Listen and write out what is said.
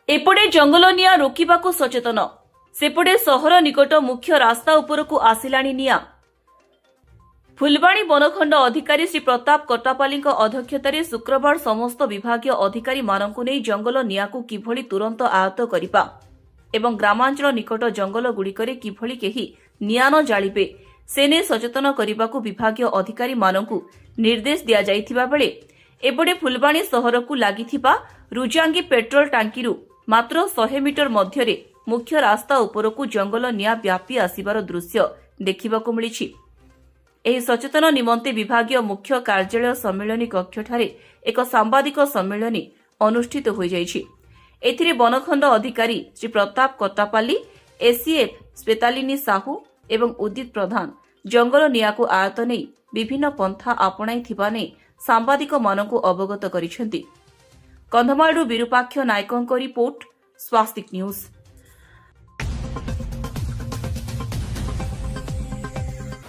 एपटे जंगल निया रोकवाकू सचेतन सेपटे सहर निकट मुख्य रास्ता उपरकू आसिलाणी निया। फुलबाणी बनखंड अधिकारी श्री प्रताप कट्टापाली अध्यक्षतार शुक्रवार समस्त विभागीय अधिकारी मानकु नै जंगल नियाकू किभली तुरंत आयत्त करिबा एवं ग्रामांचल निकट जंगल गुड़िकरे किभली केही निया न जालिबे सेने सचेतन करने विभागीय अधिकारी मानकु निर्देश दिया जाइथिबा बेले एपटे फुलबाणी सहरकू लागिथिबा रुजांगी पेट्रोल टांकीरू मात्र 100 मीटर मध्यरे मुख्य रास्ता उपरकू जंगल निया व्यापी आसिबार दृश्य देखिबाकू मिलिछि। ଏହି ସଚେତନ ନିମନ୍ତେ ବିଭାଗୀୟ ମୁଖ୍ୟ କାର୍ଯ୍ୟାଳୟ ସମ୍ମିଳନୀ କକ୍ଷଠାରେ ଏକ ସାମ୍ବାଦିକ ସମ୍ମିଳନୀ ଅନୁଷ୍ଠିତ ହୋଇଯାଇଛି। ଏଥିରେ ବନଖଣ୍ଡ ଅଧିକାରୀ ଶ୍ରୀ ପ୍ରତାପ କଟ୍ଟାପାଲି, ଏସିଏଫ୍ ସ୍ପେତାଲିନୀ ସାହୁ ଏବଂ ଉଦିତ ପ୍ରଧାନ ଜଙ୍ଗଲ ନିଆଁକୁ ଆୟତ୍ତ ନେଇ ବିଭିନ୍ନ ପନ୍ଥା ଆପଣାଇଥିବା ନେଇ ସାମ୍ବାଦିକମାନଙ୍କୁ ଅବଗତ କରିଛନ୍ତି। କନ୍ଧମାଳରୁ ବିରୁପାକ୍ଷ ନାୟକଙ୍କ ରିପୋର୍ଟ, ସ୍ୱାସ୍ତିକ ନ୍ୟୁଜ୍।